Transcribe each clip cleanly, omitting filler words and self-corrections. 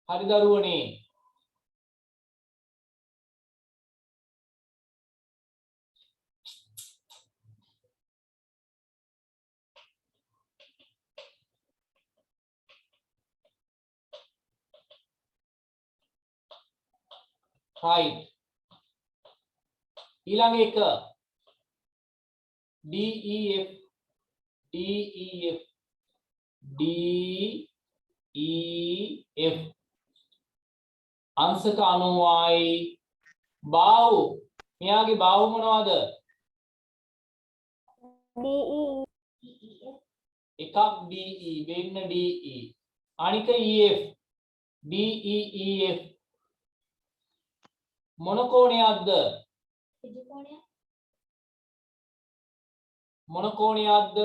හරි දරුවනේ. right. ඊළඟ එක DEF DEF DEF අංශක 90යි. බාහුව මෙයාගේ බාහුව මොනවද? එකක් DE වෙන්න DE අනික EF DEEF මොන කෝණයක්ද? මොන කෝණයක්ද?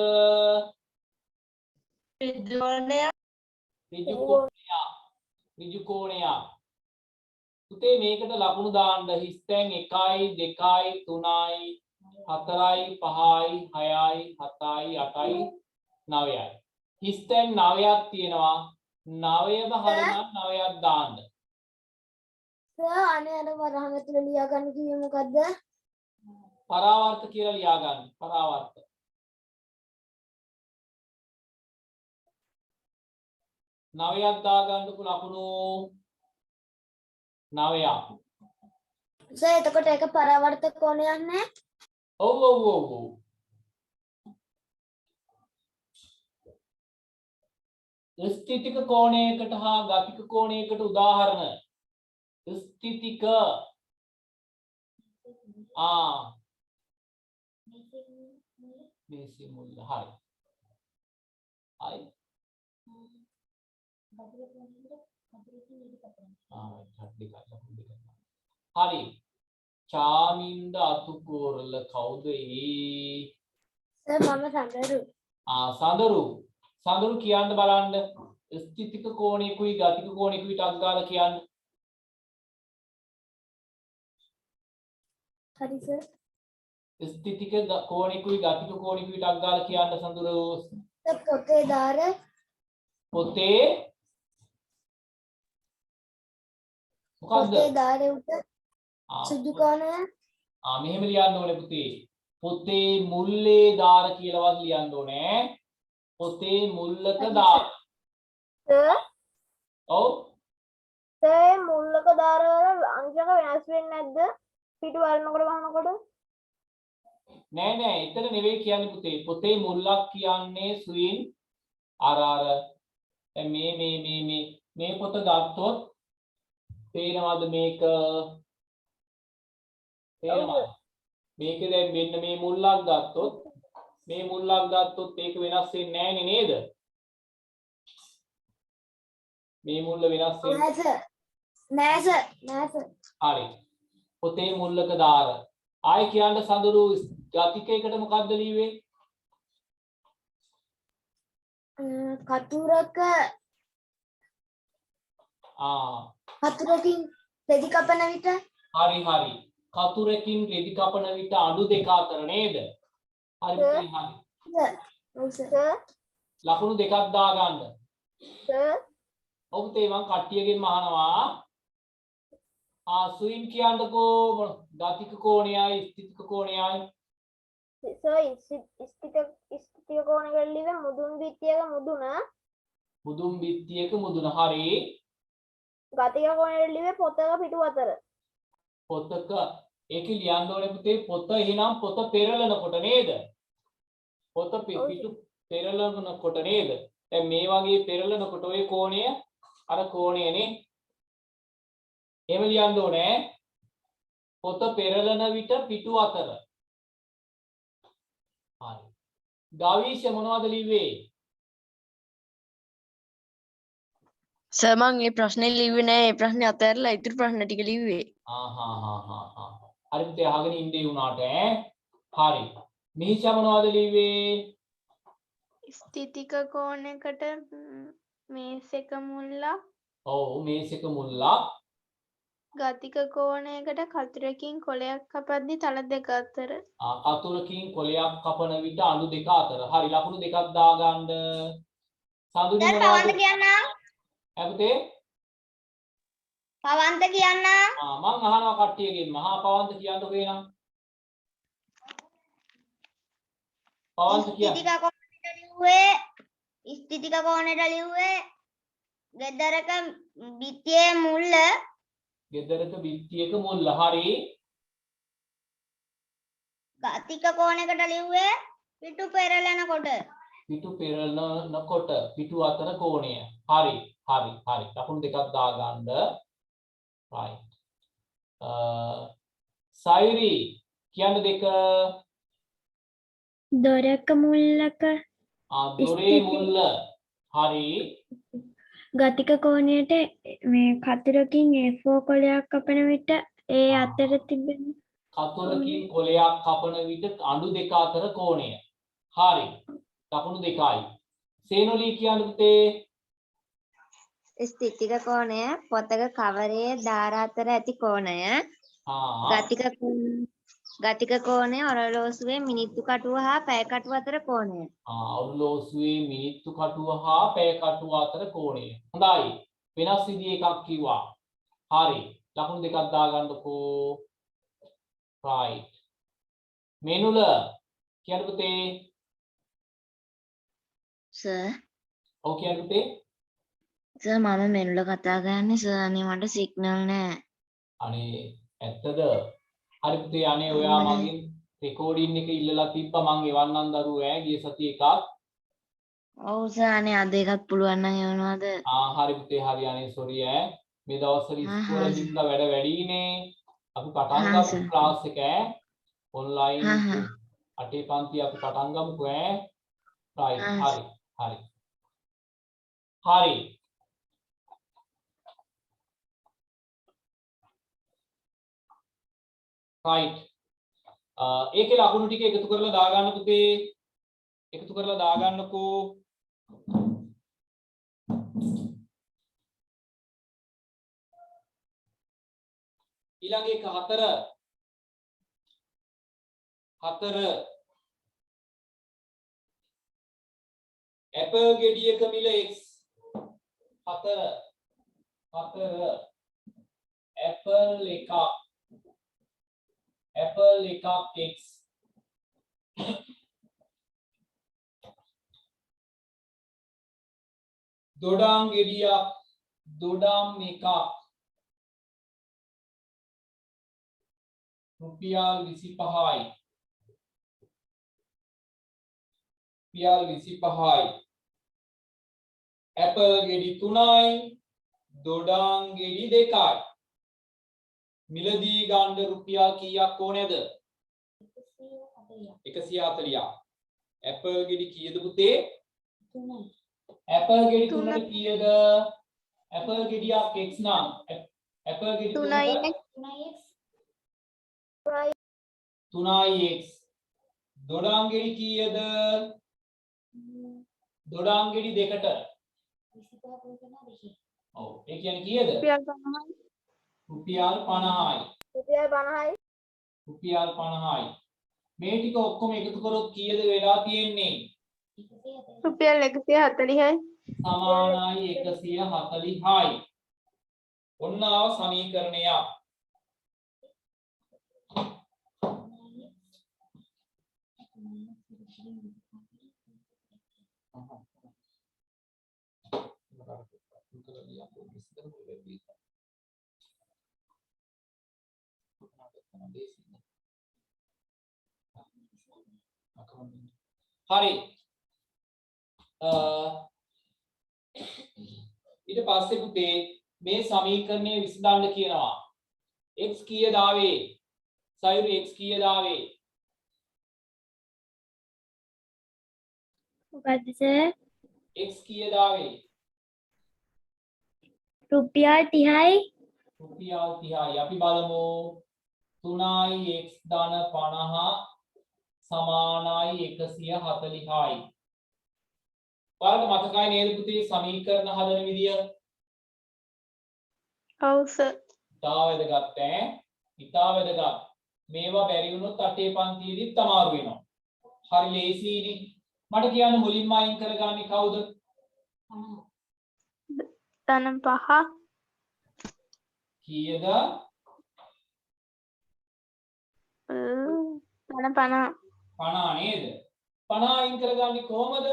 ඍජු කෝණයක්. පුතේ මේකට ලකුණු දාන්න. හිස්තැන් 1යි 2යි 3යි 4යි 5යි 6යි 7යි 8යි 9යි. හිස්තැන් 9ක් තියෙනවා. 9ම හරිනම් 9ක් දාන්න. අනේ අර වරහන් ඇතුළේ ලියා ගන්න කිව්වේ මොකද්ද? පරාවර්ත කියලා ලියා ගන්න. පරාවර්ත. නවයක් දාගන්නකෝ ලකුණු 9ක්. සර් එතකොට ඒක පරාවර්ත කෝණයක් නේ? ඔව්. ස්ථිතික කෝණයකට හා ගතික කෝණයකට උදාහරණ. ස්ථිතික මේසේ මුල්ල හරි. හරි. චාමින්ද අතුකෝරල කවුද ඒ? සර් මම සඳරු. සඳරු කියන්න බලන්න. ස්ථිතික කෝණයකුයි ගතික කෝණයකුයි ටක් ගාලා කියන්න. හරි සර්. ස්ථිතික කෝණයකුයි ගතික කෝණයකුයි ටක් ගාලා කියන්න සඳරු. පොතේ දාර පොතේ මොකද්ද? පොතේ දාරේ උඩ සුදු කෝණය. මෙහෙම ලියන්න ඕනේ පුතේ. පොතේ මුල්ලේ දාර කියලාවත් ලියන්න ඕනේ. පොතේ මුල්ලක දාර. සර් ඔව්. සර් මුල්ලක දාර වල අංශක වෙනස් වෙන්නේ නැද්ද? පිටු වරනකොට වහනකොට? නෑ එතන නෙවෙයි කියන්නේ පුතේ. පොතේ මුල්ලක් කියන්නේ සුයින් අර දැන් මේ පොත ගත්තොත් පේනවද මේක? පේනවද? මේක දැන් මෙන්න මේ මුල්ලක් ගත්තොත් ඒක වෙනස් වෙන්නේ නෑනේ නේද? මේ මුල්ල වෙනස් වෙන්නේ නෑ සර්. හරි. පොතේ මුල්ලක දාර. ආයි කියන්න සඳරු ගතිකයකට මොකද්ද ලියුවේ? කතුරක කතුරකින් රෙදි කපන විට. හරි. කතුරකින් රෙදි කපන විට අඩු දෙක අතර නේද? හරි. ලකුණු දෙකක් දාගන්න. ඔව් තේ මං කට්ටියගෙන් අහනවා. සුයින් කියන්නකෝ ගතික කෝණයයි ස්ථිතික කෝණයයි. සර් ස්ථිතික කෝණයකට ලිව්වේ මුදුන් බිත්තියක මුදුන. හරි. ගතික කෝණයට ලිව්වේ පොතක පිටු අතර. පොතක ඒක ලියන්න ඕනේ පුතේ. පොත එහෙනම් පොත පෙරලනකොට නේද? පොත පිටු පෙරලනකොට නේද? දැන් මේ වගේ පෙරලනකොට ඔය කෝණය අර කෝණයනේ. එහෙම ලියන්න ඕනේ. පොත පෙරලන විට පිටු අතර. හරි. ගවීෂ මොනවද ලිව්වේ? සර් මම මේ ප්‍රශ්නේ ලිව්වේ නෑ. මේ ප්‍රශ්නේ අතහැරලා ඉතුරු ප්‍රශ්න ටික ලිව්වේ. හරි පුතේ අහගෙන ඉන්නේ උනාට හරි. මිහිෂා මොනවද ලිව්වේ? ස්ථිතික කෝණයකට මේසෙක මුල්ලක්. ඔව් මේසෙක මුල්ලක්. ගතික කෝණයකට කතුරකින් කොලයක් කපද්දි තල දෙක අතර. කතුරකින් කොලයක් කපන විට අණු දෙක අතර. හරි ලකුණු දෙකක් දාගන්න. සඳුනි මොනවද? කියන්න. පුතේ පවන්ත කියන්න. මං අහනවා කට්ටියගෙන් මහා පවන්ත කියන්නකෝ එනම්. පවන්ත කියන්න. ස්ථිතික කෝණයට ලිව්වේ ස්ථිතික කෝණයට ලිව්වේ ගෙදරක බිත්තියේ මුල්ල ගෙදරක බිත්තියක මුල්ල. හරි. ගතික කෝණයකට ලිව්වේ පිටු පෙරලෙනකොට. පිටු පෙරලනකොට පිටු අතර කෝණය. හරි. හරි. හරි. ලකුණු දෙකක් දාගන්න. right. සයිරි කියන්න දෙක. දොරක මුල්ලක දොරේ මුල්ල. හරි. ගතික කෝණයට මේ කතුරකින් A4 කොලයක් කපන විට ඒ අතර තිබෙන කතුරකින් කොලයක් කපන විට අඬු දෙක අතර කෝණය. හරි. ලකුණු දෙකයි. සේනොලී කියන්න පුතේ. ස්ථිතික කෝණය පොතක කවරයේ දාර අතර ඇති කෝණය. ගතික කෝණය ඔරලෝසුවේ මිනිත්තු කටුව හා පැය කටුව අතර කෝණය. ඔරලෝසුවේ මිනිත්තු කටුව හා පැය කටුව අතර කෝණය. හොඳයි. වෙනස් විදිහ එකක් කිව්වා. හරි. ලකුණු දෙකක් දාගන්නකෝ. right. මෙනුල කියන්න පුතේ. සර් ඔව් කියන්න පුතේ. සර් මම මෙනුල කතා කරන්නේ සර් අනේ මට සිග්නල් නෑ. අනේ ඇත්තද? හරි පුතේ අනේ ඔයා මගෙන් රෙකෝඩින් එක ඉල්ලලා තිබ්බා මං එවන්නම් දරුවෝ ඈ ගිය සතියේ එකක්. ඔව් සර් අනේ අද එකක් පුළුවන් නම් එවනවාද? හරි පුතේ හරි අනේ සෝරි ඈ. මේ දවස්වල ඉස්කෝලේ හින්දා වැඩ වැඩිනේ. අපි පටන් ගමු ක්ලාස් එක ඈ. ඔන්ලයින් අටේ පන්ති අපි පටන් ගමුකෝ ඈ. right. හරි. හරි. හරි. right. ඒකේ ලකුණු ටික එකතු කරලා දාගන්න පුතේ. එකතු කරලා දාගන්නකෝ. ඊළඟ එක 4 ඇපල් ගෙඩියක මිල x 4 ඇපල් එකක් x දොඩම් ගෙඩියක් දොඩම් එකක් රුපියල් 25යි. ඇපල් ගෙඩි 3යි දොඩම් ගෙඩි 2යි. මිලදී ගන්න රුපියල් කීයක් ඕනේද? 140ක්. ඇපල් ගෙඩි කීයද පුතේ? 3යි. ඇපල් ගෙඩි 3ට කීයද? ඇපල් ගෙඩියක් x නම් ඇපල් ගෙඩි 3x. දොඩම් ගෙඩි කීයද? දොඩම් ගෙඩි 2ට. ඔව් ඒ කියන්නේ කීයද? රුපියල් 50යි. මේ ටික ඔක්කොම එකතු කරොත් කීයද වෙලා තියෙන්නේ? රුපියල් 140යි. සමානයි 140යි. ඔන්න ආව සමීකරණයක්. හරි. ඊට පස්සේ පුතේ මේ සමීකරණය විසඳන්න කියනවා. x කීයද ආවේ? සයුරු x කීයද ආවේ? මොකද්ද සර්? x කීයද ආවේ? රුපියල් 30යි. රුපියල් 30යි. අපි බලමු 3යි x ධන 50 සමානයි 140යි. ඔයාලට මතකයි නේද පුතේ සමීකරණ හදන විදිය? ඔව් සර්. ඉතා වැදගත් ඈ. ඉතා වැදගත්. මේවා බැරි වුණොත් අටේ පන්තියේදීත් අමාරු වෙනවා. හරි ලේසියිනේ. මට කියන්න මුලින්ම අයින් කරගන්නේ කවුද? ධන 5 කීයද? 50 50 නේද? 50 අයින් කරගන්නේ කොහමද?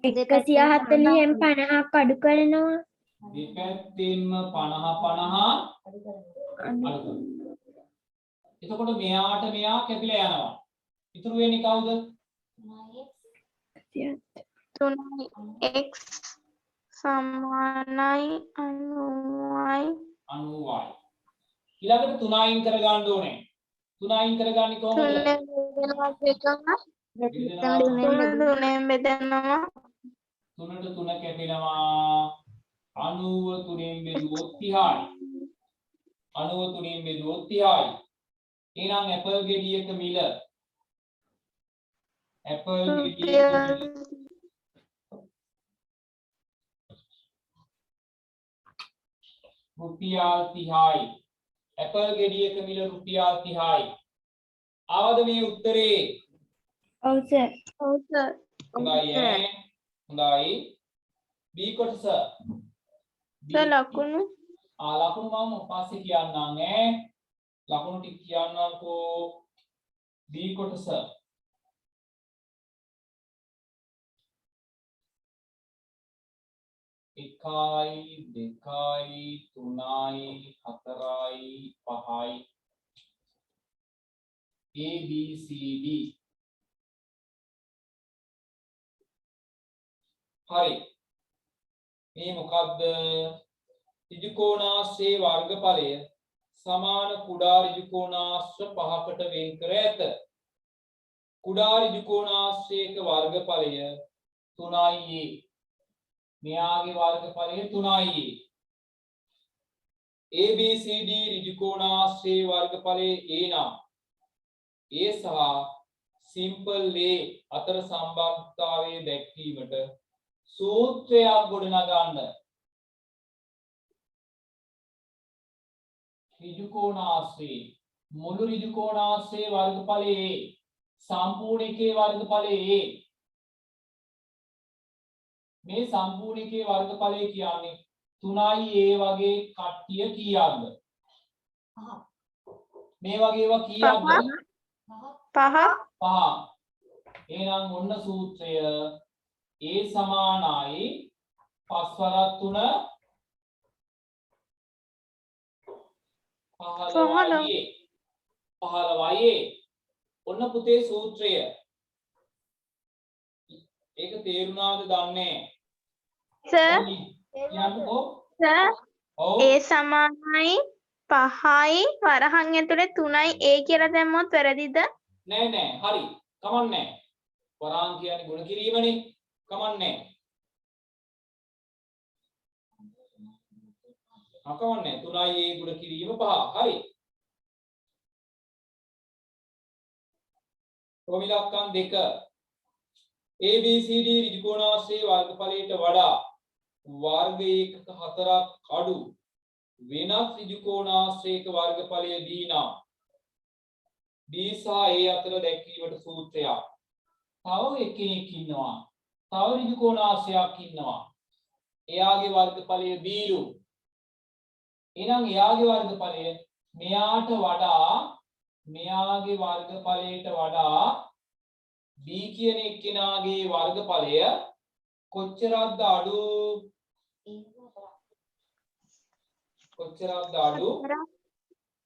140න් 50ක් අඩු කරනවා. දෙපැත්තෙන්ම 50 අඩු කරනවා. එතකොට මෙයාට මෙයා කැපිලා යනවා. ඉතුරු වෙන්නේ කවුද? 3යි x සමානයි 90යි 90යි. ඊළඟට 3 අයින් කරගන්න ඕනේ. 3 අයින් කරගන්නේ කොහොමද? 3ෙන් බෙදෙනවා 3ට 3 කැපෙනවා. 90 3ෙන් බෙදුවොත් 30යි. 90 3ෙන් බෙදුවොත් 30යි. එහෙනම් ඇපල් ගෙඩියක මිල ඇපල් ගෙඩියක මිල රුපියල් 30යි. ඇපල් ගෙඩියක මිල රුපියල් 30යි. ආවද මේ උත්තරේ? ඔව් සර්. ඔව් සර් හොඳයි ඈ. හොඳයි. B කොටස. සර් ලකුණු ලකුණු මම පස්සේ කියන්නම් ඈ. ලකුණු ටික කියන්නම්කෝ. B කොටස. එකයි දෙකයි තුනයි හතරයි පහයි A B C D. හරි. මේ මොකද්ද? ඍජුකෝණාශ්‍රයේ වර්ගඵලය සමාන කුඩා ඍජුකෝණාශ්‍ර පහකට වෙන් කර ඇත. කුඩා ඍජුකෝණාශ්‍රයක වර්ගඵලය 3i. මෙයාගේ වර්ගඵලය 3i. ABCD ඍජුකෝණාශ්‍රයේ වර්ගඵලය a නම් a සහ simple a අතර සම්බන්ධතාවය දැක්වීමට සූත්‍රයක් ගොඩනගන්න. ඍජුකෝණාශ්‍රයේ මුළු ඍජුකෝණාශ්‍රයේ වර්ගඵලය a සම්පූර්ණ එකේ වර්ගඵලය a. මේ සම්පූර්ණ එකේ වර්ගඵලය කියන්නේ 3i a වගේ කට්ටිය කීයක්ද? මේ වගේ ඒවා කීයක්ද? 5 එහෙනම් ඔන්න සූත්‍රය a සමානයි 5 වරක් 3 15i. ඔන්න පුතේ සූත්‍රය. ඒක තේරුණාද දන්නේ? සර් කියන්නකෝ. සර් ඔව්. a සමානයි 5යි වරහන් ඇතුලේ 3යි a කියලා දැම්මොත් වැරදිද? නෑ හරි. කමන්නේ. වරහන් කියන්නේ ගුණ කිරීමනේ. කමන්නේ. කමන්නේ. 3යි a ගුණ කිරීම 5. හරි. ප්‍රමිලක්කම් 2 ABCD ඍජුකෝණාශ්‍රයේ වර්ගඵලයට වඩා වර්ග ඒකක 4ක් අඩු වෙනස් ඍජුකෝණාශ්‍රයක වර්ගඵලය D නම් B සහ A අතර දැක්වීමට සූත්‍රයක්. තව එකෙක් ඉන්නවා. තව ඍජුකෝණාශ්‍රයක් ඉන්නවා. එයාගේ වර්ගඵලය B ලු. එහෙනම් එයාගේ වර්ගඵලය මෙයාගේ වර්ගඵලයට වඩා B කියන එක්කෙනාගේ වර්ගඵලය කොච්චරක්ද අඩු? කොච්චරක්ද අඩු?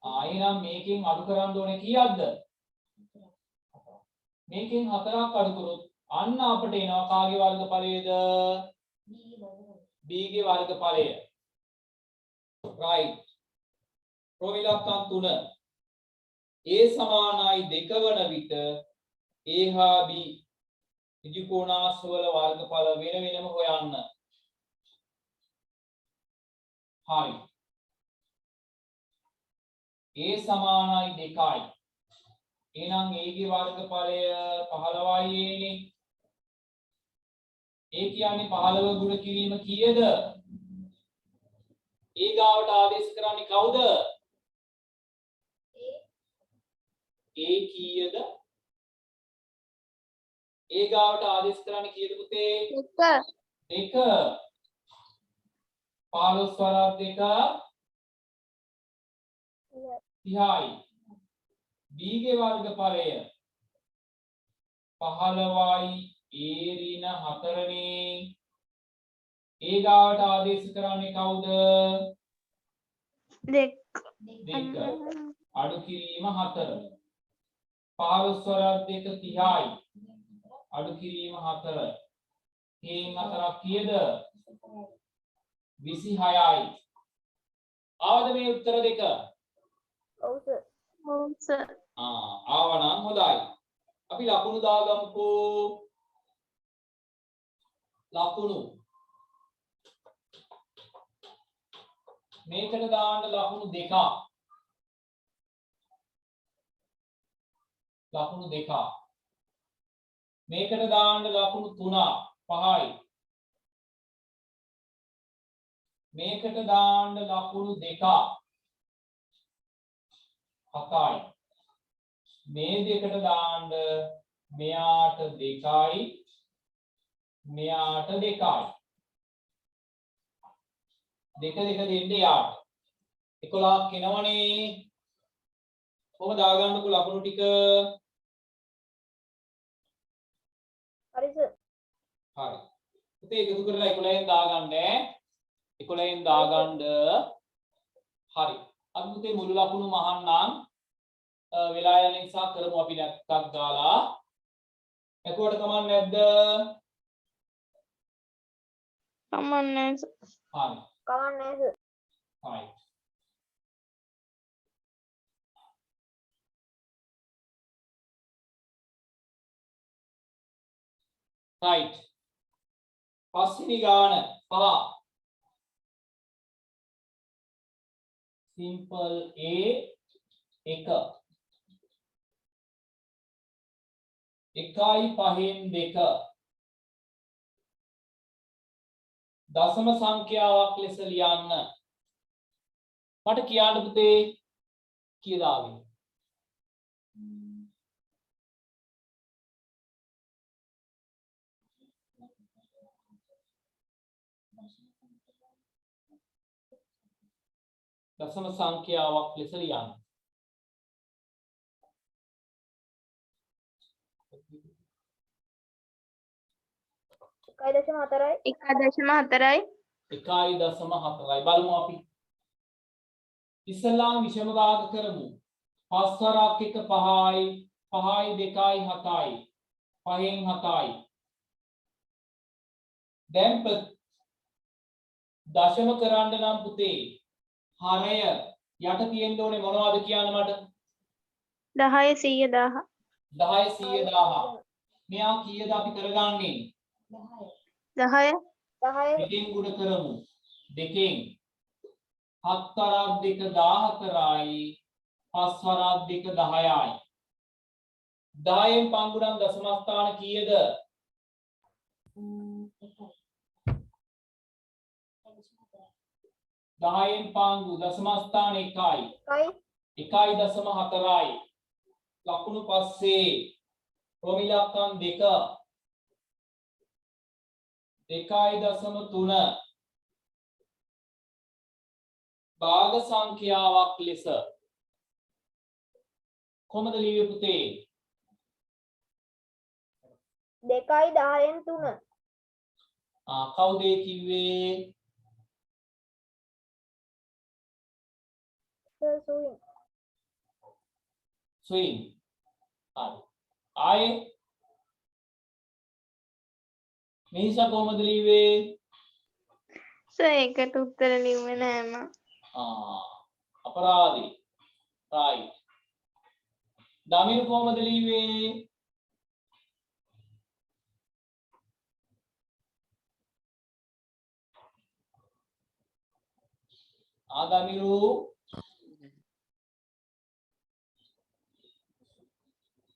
එහෙනම් මේකෙන් අඩු කරන්න ඕනේ කීයක්ද? මේකෙන් 4ක් අඩු කරොත් අන්න අපිට එනවා කාගේ වර්ගඵලයේද? B ගේ වර්ගඵලය. right. ප්‍රමිලක්කම් 3 A සමානයි 2 වන විට A හා B ඍජුකෝණාශ්‍රවල වර්ගඵල වෙන වෙනම හොයන්න. හරි. A සමානයි 2යි. එහෙනම් A ගේ වර්ගඵලය 15යි නේ. A කියන්නේ 15 ගුණ කිරීම කීයද? A ගාවට ආදේශ කරන්නේ කවුද? A කීයද? A ගාවට ආදේශ කරන්නේ කීයද පුතේ? 1 2. 15 වරක් 2 30යි. b ගේ වර්ගඵලය 15යි a ඍණ 4නේ. a ගාවට ආදේශ කරන්නේ කවුද? 2 අඩු කිරීම 4. 15 වරක් 2 30යි. අඩු කිරීම 4. හේන් 4ක් කීයද? 26යි. ආවද මේ උත්තර දෙක? ඔව් සර්. ඔව් සර්. ආවනම් හොඳයි. අපි ලකුණු දාගමුකෝ. ලකුණු මේකට දාන්න ලකුණු දෙකක්. ලකුණු දෙකක්. මේකට දාන්න ලකුණු 3ක් 5යි. මේකට දාන්න ලකුණු දෙකක් 7යි. මේ දෙකට දාන්න මෙයාට 2යි මෙයාට 2යි. දෙක දෙන්නේ යාට 11ක් එනවනේ. කොහොම දාගන්නකෝ ලකුණු ටික. හරි සර්. හරි. ඉතින් එකතු කරලා 11න් දාගන්න. 11න් දාගන්න. හරි. අපි පුතේ මුළු ලකුණු මහන්නම් වෙලා යන නිසා කරමු අපි නැත්තක් දාලා. එතකොට කමක් නැද්ද? කමන්නේ සර්. හරි. කවන්නේ සර්. හරි. right. පස්වෙනි ගාන 5. simple a 1. 1යි 5න් 2. දශම සංඛ්‍යාවක් ලෙස ලියන්න. මට කියන්න පුතේ කීයද ආවේ? දශම සංඛ්‍යාවක් ලෙස ලියන්න. එකයි දශම 4යි. 1.4යි. 1.4යි බලමු අපි. ඉස්සල්ලාම විෂම භාග කරමු. 5 වරක් 1 5යි 5යි 2යි 7යි 5න් 7යි. දැන් දශම කරන්න නම් පුතේ හරය යට තියෙන්න ඕනේ මොනවද කියන්න මට? 10 100 1000. 10 100 1000. මෙයා කීයද අපි කරගන්නේ? 10 10. දෙකෙන් ගුණ කරමු. දෙකෙන් 7 වරක් 2 14යි 5 වරක් 2 10යි. 10න් පංගුණම් දශම ස්ථාන කීයද? 10න් පංගු දශම ස්ථාන 1යි. 1.4යි. ලකුණු පස්සේ ප්‍රමිලක්කම් 2 2.3 භාග සංඛ්‍යාවක් ලෙස කොහොමද ලියුවේ පුතේ? 2යි 10න් 3. කවුද ඒ කිව්වේ? සර් සුවින්. ස්වින්. හරි. ආයේ මේසා කොහොමද ලියුවේ? සර් ඒකට උත්තර ලිව්වේ නෑ මම. අපරාධී. right. දමිරු කොහොමද ලියුවේ? දමිරු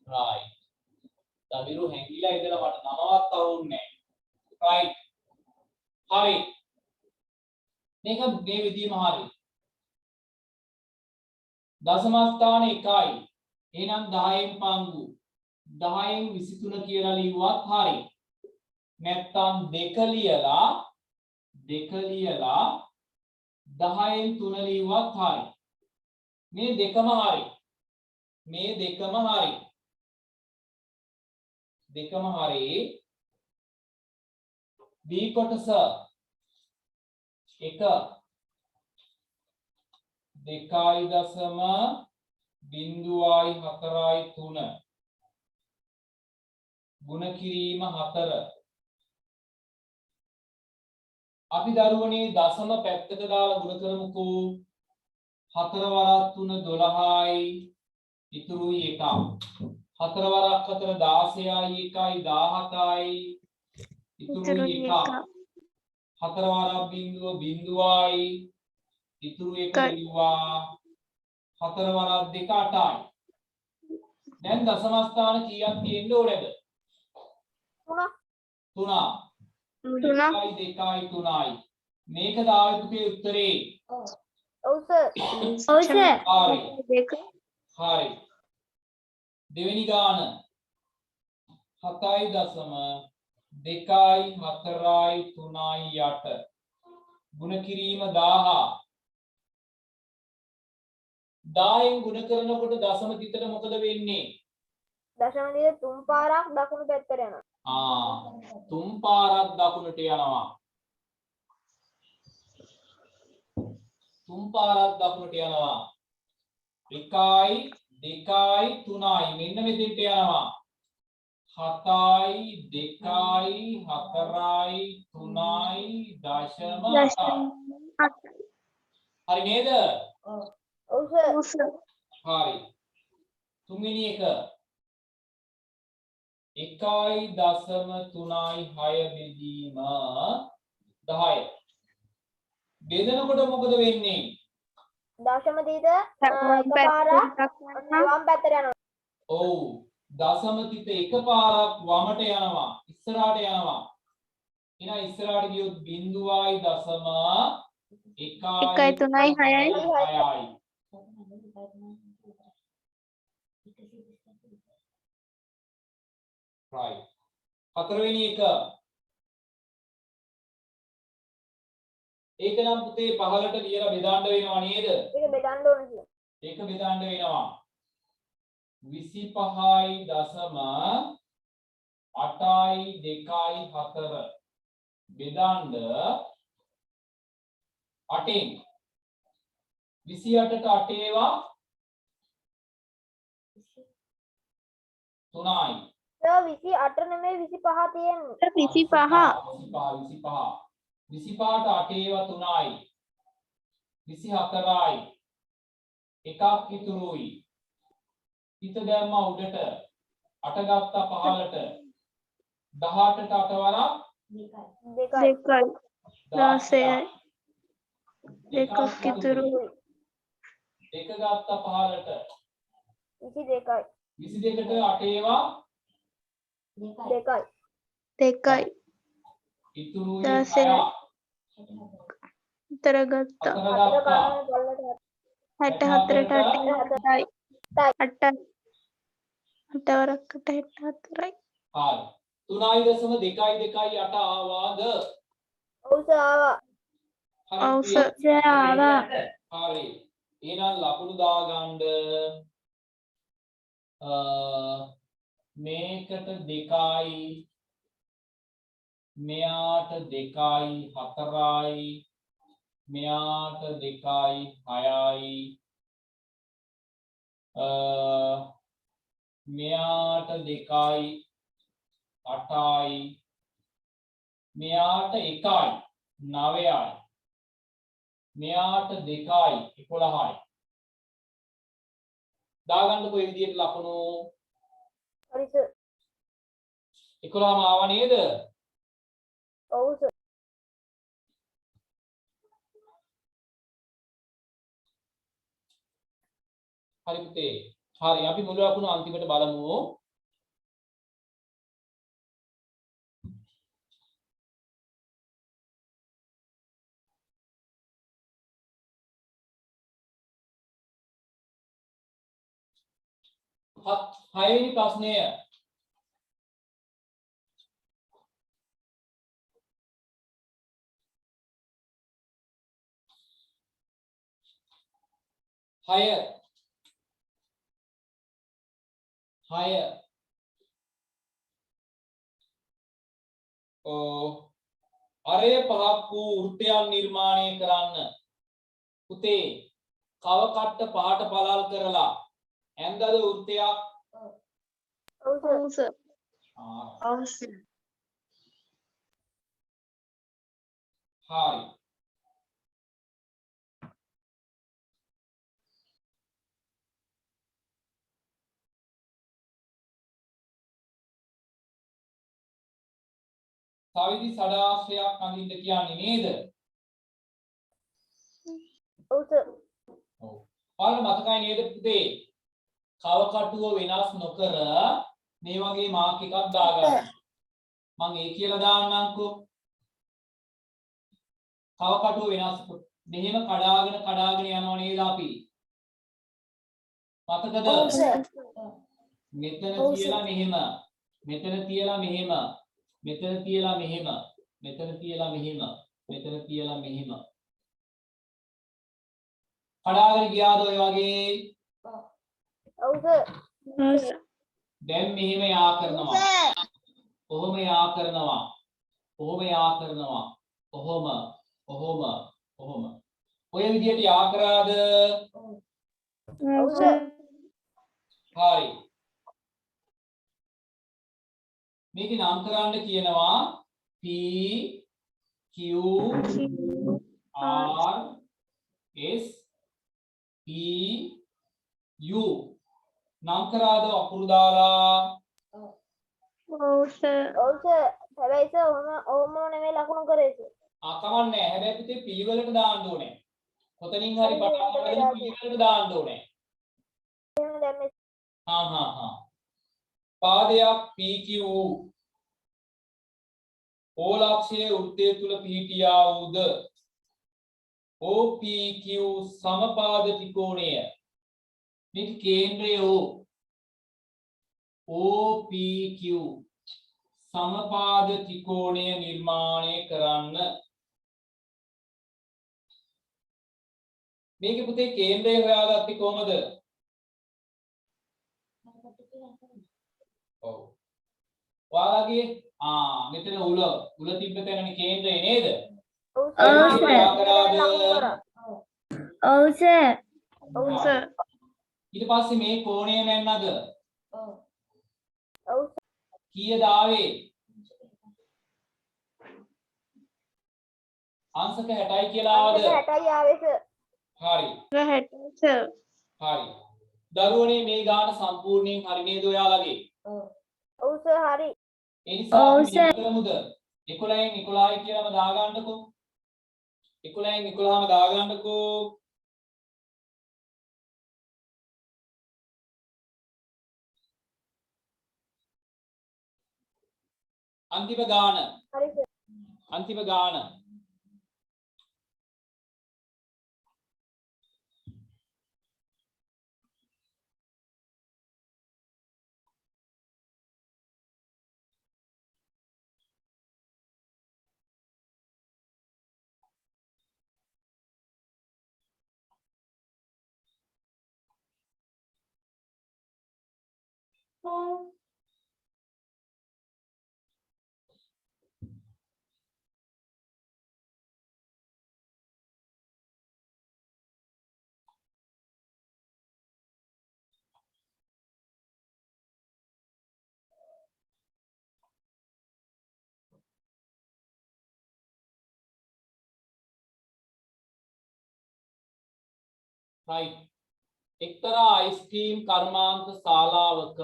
right. දමිරු හැංගිලා ඉඳලා මට නමවත් අහුන්නේ නැහැ. right. හරි. මේක මේ විදිහම හරි. දශම ස්ථාන 1යි. එහෙනම් 10න් පංගු 10න් 23 කියලා ලිව්වත් හරි. නැත්තම් 2 ලියලා 10න් 3 ලිව්වත් හරි. මේ දෙකම හරි. මේ දෙකම හරි. දෙකම හරි. B කොටස 1 2.0.4.3 ගුණ කිරීම 4 අපි දරුවනේ දශම පැත්තක දාලා ගුණ කරමුකෝ 4 වරක් 3 12යි ඉතුරුයි 1 4 වරක් 4 16යි 1යි 17යි ඉතුරුයි 1 4 වරක් බිංදුව බිංදුවයි ඉතුරු 1 ලිව්වා 4 වරක් 2 8යි දැන් දශම ස්ථාන කීයක් තියෙන්න ඕනේද 3 2යි 3යි මේක දාවේ පුතේ උත්තරේ ඔව් සර් ඔව් සර් හරි හරි දෙවෙනි ගාන 7.2යි 4යි 3යි 8 ගුණ කිරීම 1000 10න් ගුණ කරනකොට දශම තිතට මොකද වෙන්නේ දශම දිග 3 පාරක් දකුණු පැත්තට යනවා 3 පාරක් දකුණට යනවා 3 පාරක් දකුණට යනවා 1යි 2යි 3යි මෙන්න මෙතෙන්ට යනවා 7යි 2යි 4යි 3යි දශම 8 හරි නේද ඔව් සර් හරි තුන්වෙනි එක 1.3යි 6 බෙදීම 10 බෙදනකොට මොකද වෙන්නේ දශම දිග එකපාරක් වම් පැත්තට යනවා ඔව් දශම තිත එකපාරක් වමට යනවා ඉස්සරහට යනවා එහෙනම් ඉස්සරහට ගියොත් බිංදුවයි දශම 1යි 3යි 6යි right හතරවෙනි එක ඒක නම් පුතේ 15ට ලියලා බෙදන්න වෙනවා නේද ඒක බෙදන්න ඕන කියලා ඒක බෙදන්න වෙනවා 25යි දශම 8යි 2යි 4 බෙදන්න 8න් 28ට 8 ඒවා 3යි සර් 28 නෙමෙයි 25 තියෙන්නේ 25ට 8 ඒවා 3යි 24යි එකක් ඉතුරුයි හිත දැම්ම උඩට 8 ගත්තා 15ට 18ට 8 වරක් 2යි 16යි දෙකක් ඉතුරු 2 ගත්තා 15ට 22යි 22ට 8 ඒවා 2යි දෙකයි ඉතුරුයි 16යි 6 උතර ගත්තා 4 ගත්තා 64ට 8යි 8 වරක් 64යි හරි 3.2.2 8 ආවාද ඔව් සර් ආවා ඔව් සර් ආවා හරි එහෙනම් ලකුණු දාගන්න මේකට 2යි මෙයාට 2යි 4යි මෙයාට 2යි 6යි මෙයාට 2යි 8යි මෙයාට 1යි 9යි මෙයාට 2යි 11යි දාගන්නකො මේ විදිහට ලකුණු හරි සර් 11ම ආව නේද ඔව් සර් හරි පුතේ හරි අපි මුල ලකුණු අන්තිමට බලමු හයවෙනි ප්‍රශ්නය අරය පහක් වූ වෘත්තයන් නිර්මාණය කරන්න. පුතේ කව කට්ට පහට පළල් කරලා ඇන්දද වෘත්තයක්? ඔව් සර්. ඔව් සර්. හරි. සවිදි සඩාශ්‍රයක් අඳින්න කියන්නේ නේද? ඔව් සර්. ඔව්. ඔයාලට මතකයි නේද පුතේ? කව කටුව වෙනස් නොකර මේ වගේ මාක් එකක් දාගන්න. මම ඒ කියලා දාන්නම්කෝ. කව කටුව වෙනස් මෙහෙම කඩාගෙන යනවා නේද අපි? මතකද? ඔව් සර්. මෙතන තියලා මෙහෙම. මෙතන තියලා මෙහෙම. මෙතන තියලා මෙහෙම. මෙතන තියලා මෙහෙම. මෙතන තියලා මෙහෙම. කඩාගෙන ගියාද ඔය වගේ? ඔව් සර්. දැන් මෙහෙම යා කරනවා. කොහොම යා කරනවා? කොහොම යා කරනවා? කොහොම. ඔය විදිහට යා කරාද? ඔව් සර්. හරි. මේක නම් කරන්න කියනවා P Q R S P U නම් කරාද අකුරු දාලා? ඔව් සර්. ඔව් සර්. හැබැයි සර් ඔහොම නෙමෙයි ලකුණු කරේ සර්. කමන්නේ හැබැයි පුතේ පිළිවෙලට දාන්න ඕනේ. කොතනින් හරි පටන් ගන්න පිළිවෙලට දාන්න ඕනේ. එහෙම දැම්මේ. පාදයක් PQ ඕලක්ෂයේ වෘත්තය තුල පිහිටියා වූද OPQ සමපාද ත්‍රිකෝණය මේක කේන්ද්‍රය වූ OPQ සමපාද ත්‍රිකෝණය නිර්මාණය කරන්න. මේකේ පුතේ කේන්ද්‍රය හොයාගත්තේ කොහමද? ඔව්. ඔයාලගේ මෙතන උල තිබ්බ තැනනේ කේන්ද්‍රය නේද? ඔව් සර්. ඔව් සර්. ඊට පස්සේ මේ කෝණය මැන්නද? ඔව් කීයද ආවේ? අංශක 60යි කියලා ආවද? 60යි ආවේ සර්. හරි. 60 සර්. හරි. දරුවනේ මේ ගාන සම්පූර්ණයෙන් හරි නේද ඔයාලගේ? ඔව් සර් හරි. ඒ නිසා අපි මෙහෙම කරමුද? 11න් 11යි කියලාම දාගන්නකෝ. 11න් 11ම දාගන්නකෝ. අන්තිම ගාන. හරි සර්. අන්තිම ගාන. right. එක්තරා අයිස්ක්‍රීම් කර්මාන්ත ශාලාවක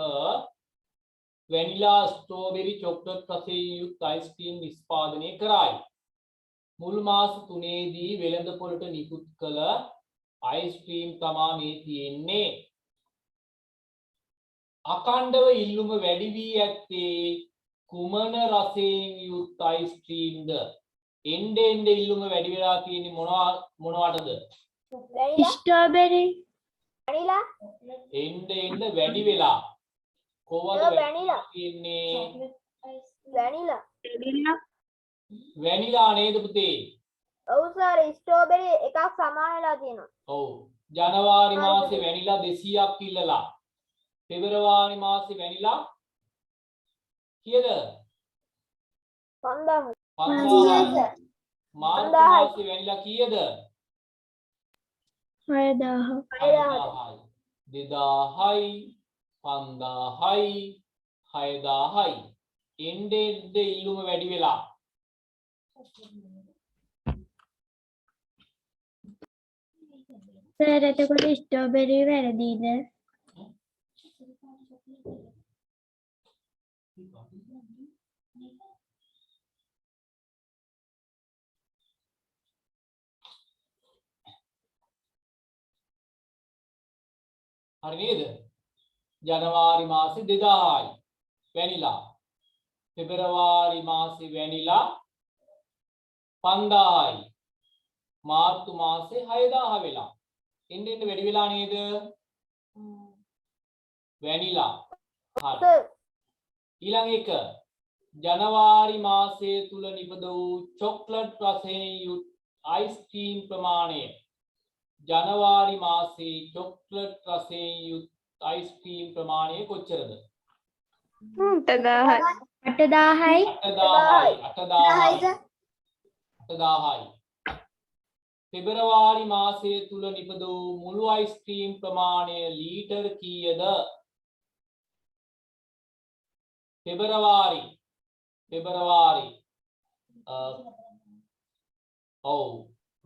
වැනිලා ස්ට්‍රෝබෙරි චොක්ලට් රසයෙන් යුත් අයිස්ක්‍රීම් නිෂ්පාදනය කරයි. මුල් මාස 3ේදී වෙළඳපොළට නිකුත් කළ අයිස්ක්‍රීම් තමා මේ තියෙන්නේ. අකණ්ඩව ඉල්ලුම වැඩි වී ඇත්තේ කුමන රසයෙන් යුත් අයිස්ක්‍රීම්ද? එnde ඉල්ලුම වැඩි වෙලා තියෙන්නේ මොනවටද? ස්ට්‍රෝබෙරි. වැනිලා. එnde වැඩි වෙලා කොහොමද වැනිලා තියෙන්නේ? වැනිලා. වැනිලා නේද පුතේ? ඔව් සර් ස්ට්‍රෝබෙරි එකක් සමාන වෙලා තියෙනවා. ඔව්. ජනවාරි මාසේ වැනිලා 200ක් ඉල්ලලා පෙබරවාරි මාසේ වැනිලා කීයද 5000 5000 මාර්තු මාසේ වැනිලා කීයද 6000 2000යි 5000යි 6000යි එnde ඉල්ලුම වැඩි වෙලා සර් එතකොට ස්ට්‍රෝබෙරි වැරදිද හරි නේද ජනවාරි මාසේ 2000යි වැනිලා පෙබරවාරි මාසේ වැනිලා 5000යි මාර්තු මාසේ 6000 වෙලා එන්න වැඩි වෙලා නේද වැනිලා හරි ඊළඟ එක ජනවාරි මාසයේ තුල නිපද වූ චොක්ලට් රසයෙන් යුත් අයිස්ක්‍රීම් ප්‍රමාණය ජනවාරි මාසයේ චොක්ලට් රසයෙන් යුත් අයිස්ක්‍රීම් ප්‍රමාණය කොච්චරද 8000යි 8000යි 8000යි පෙබරවාරි මාසයේ තුල නිපද වූ මුළු අයිස්ක්‍රීම් ප්‍රමාණය ලීටර් කීයද පෙබරවාරි ඔව්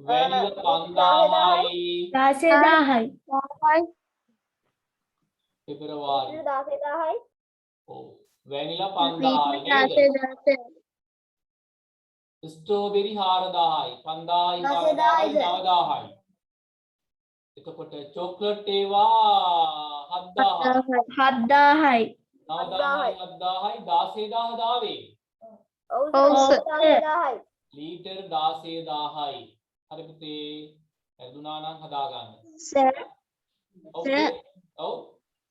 වැනිලා 5000යි 16000යි පෙබරවාරි 16000යි ඔව් වැනිලා 5000යි නේද ස්ට්‍රෝබෙරි 4000යි 5000යි 4000යි 9000යි එතකොට චොක්ලට් ඒවා 7000යි 7000යි 9000යි 16000 දාවේ ඔව් ඔව් සර් සර්. 16000යි ලීටර් 16000යි හරි පුතේ වැරදුනා නම් හදාගන්න සර් ඔව් ඔව්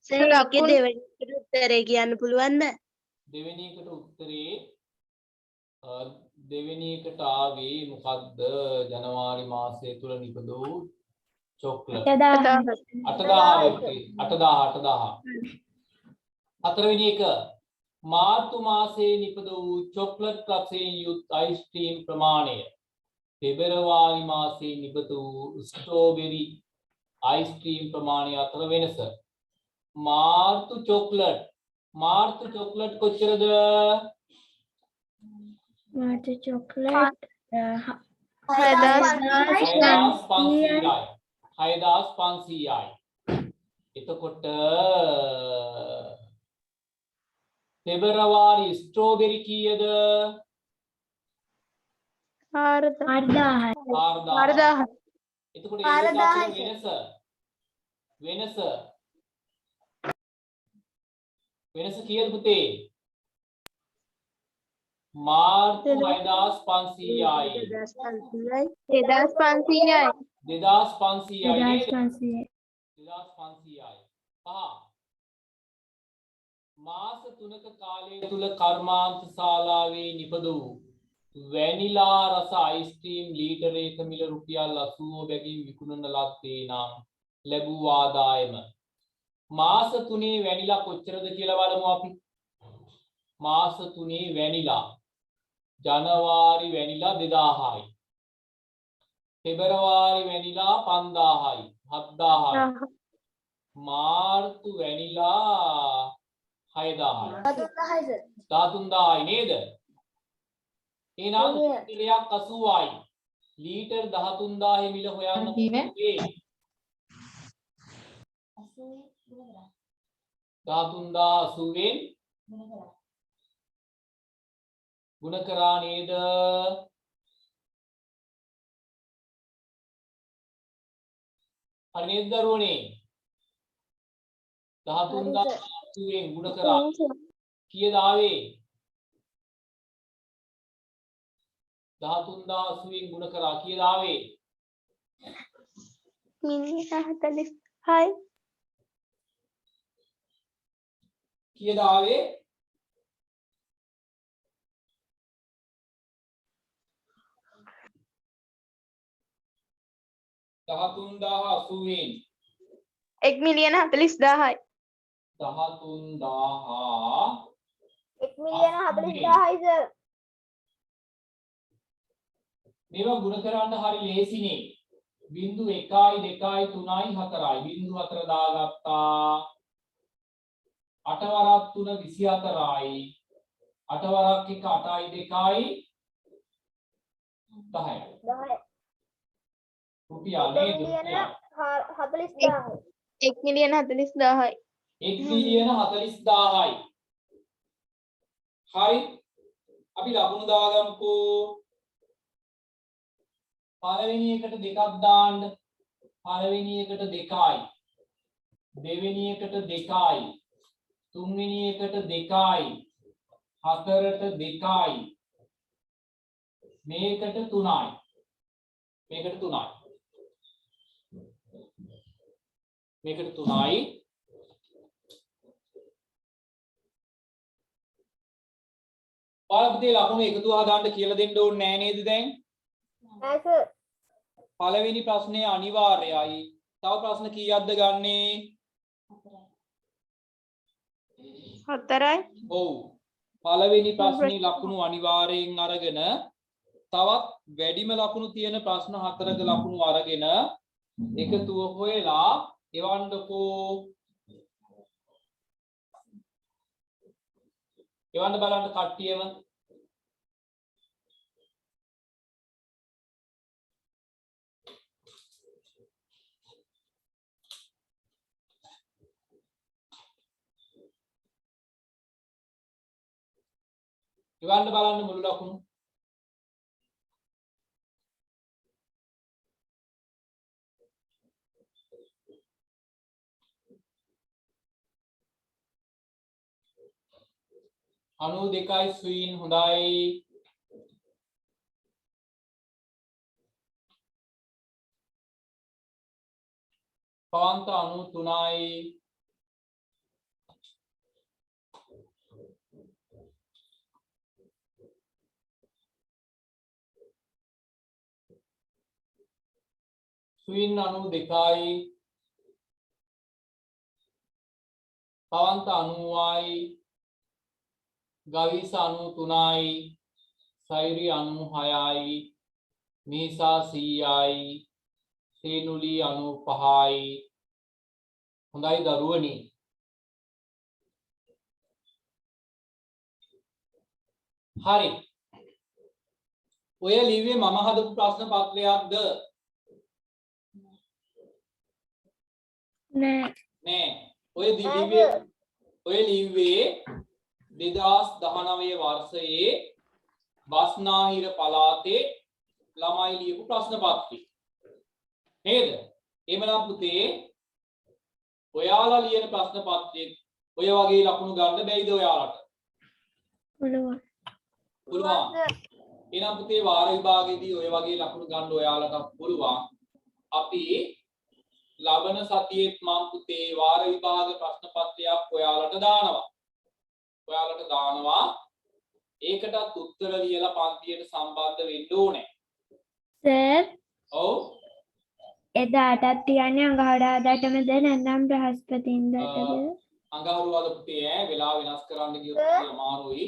සර් එකේ දෙවෙනි උත්තරේ කියන්න පුළුවන්ද? දෙවෙනි එකට උත්තරේ දෙවෙනි එකට ආවේ මොකද්ද ජනවාරි මාසය තුල නිපද වූ චොක්ලට් 8000 හතරවෙනි එක මාර්තු මාසයේ නිපද වූ චොක්ලට් රසයෙන් යුත් අයිස්ක්‍රීම් ප්‍රමාණය පෙබරවාරි මාසයේ නිපද වූ ස්ට්‍රෝබෙරි අයිස්ක්‍රීම් ප්‍රමාණය අතර වෙනස මාර්තු චොක්ලට් කොච්චරද මාර්තු චොක්ලට් 6500යි එතකොට පෙබරවාරි ස්ට්‍රෝබෙරි කීයද 4000යි 4000 එතකොට ඒ දෙක අතර වෙනස කීයද පුතේ මාර්තු 6500යි 2500යි 2500යි නේද 2500යි 2500යි මාස 3ක කාලය තුල කර්මාන්ත ශාලාවේ නිපද වූ වැනිලා රස අයිස්ක්‍රීම් ලීටරයක මිල රුපියල් 80 බැගින් විකුණන ලද්දේ නම් ලැබූ ආදායම මාස 3 වැනිලා කොච්චරද කියලා බලමු අපි මාස 3 වැනිලා ජනවාරි වැනිලා 2000යි පෙබරවාරි වැනිලා 5000යි 7000යි මාර්තු වැනිලා 6000යි 13000යි නේද එහෙනම් උත්තරයක් 80යි ලීටර් 13000 මිල හොයන්න පුතේ 13080ෙන් ගුණ කරා නේද හරි නේද දරුවනේ 13080ෙන් ගුණ කරා කීයද ආවේ 13080ෙන් ගුණ කරා කීයද ආවේ -46යි කීයද ආවේ 13080 1,40,000යි. 1,40,000යි සර්. මේවා ගුණ කරන්න හරි ලේසිනේ. බිංදු 1යි 2යි 3යි 4යි බිංදු 4 දාගත්තා. 8 වරක් 3 24යි. 8 වරක් 1 8යි 2යි 10යි. 10යි. රුපියල් නේද? 1,40,000යි. 1,40,000යි. 1,40,000යි. හරි. අපි ලකුණු දාගමුකෝ. පළවෙනි එකට දෙකක් දාන්න. පළවෙනි එකට 2යි. දෙවෙනි එකට 2යි. තුන්වෙනි එකට 2යි. හතරට 2යි. මේකට 3යි. මේකට 3යි. මේකට 3යි. පාරපතේ ලකුණු එකතු හදාන්න කියලා දෙන්න ඕනේ නෑ නේද දැන්? නෑ සර්. පළවෙනි ප්‍රශ්නේ අනිවාර්යයි. තව ප්‍රශ්න කීයක්ද ගන්නෙ? 4යි. ඔව්. පළවෙනි ප්‍රශ්නේ ලකුණු අනිවාර්යෙන් අරගෙන තවත් වැඩිම ලකුණු තියෙන ප්‍රශ්න 4ක ලකුණු අරගෙන එකතුව හොයලා එවන්නකෝ. එවන්න බලන්න කට්ටියම. එවන්න බලන්න මුළු ලකුණු. අනු 2යි ස්වීන් හොඳයි. පවන්ත 93යි. ස්වීන් 92යි. පවන්ත 90යි. ගවිස 93යි. සෛරි 96යි. මීසා 100යි. සේනුලි 95යි. හොඳයි දරුවනි. හරි. ඔය ලිව්වේ මම හදපු ප්‍රශ්න පත්‍රයක්ද? නෑ. නෑ. ඔය ලිව්වේ 2019 වර්ෂයේ බස්නාහිර පළාතේ ළමයි ලියපු ප්‍රශ්න පත්‍රය. නේද? එහෙමනම් පුතේ ඔයාලා ලියන ප්‍රශ්න පත්‍රයේ ඔය වගේ ලකුණු ගන්න බැයිද ඔයාලට? පුළුවන්. පුළුවන්. එහෙනම් පුතේ වාර විභාගයේදී ඔය වගේ ලකුණු ගන්න ඔයාලට පුළුවන්. අපි ලබන සතියේත් මම පුතේ වාර විභාග ප්‍රශ්න පත්‍රයක් ඔයාලට දානවා. ඒකටත් උත්තර ලියලා පන්තියට සම්බන්ධ වෙන්න ඕනේ. සර් ඔව්. එදාටත් තියන්නේ අඟහරුවාදාටමද නැත්නම් බ්‍රහස්පතින්දාටද? අඟහරුවාද පුතේ වෙලාව වෙනස් කරන්න ගියොත් අමාරුයි.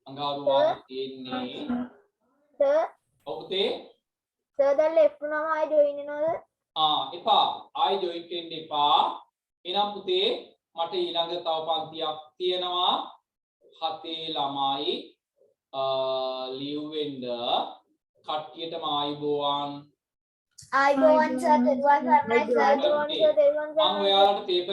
අඟහරුවාද තියෙන්නේ. සර්. ඔව් පුතේ. සර් දැන් ලෙෆ්ට් වුණාම ආයි ජොයින් වෙනවද? එපා. ආයි ජොයින් වෙන්න එපා. එහෙනම් පුතේ මට ඊළඟ තව පන්තියක් තියෙනවා. 7 ළමයි ලියවෙන්න කට්ටියටම ආයිබෝවන්. ආයිබෝවන් සර්. දෙවන් සර්ණයි සර්. මම ඔයාලට පේපර්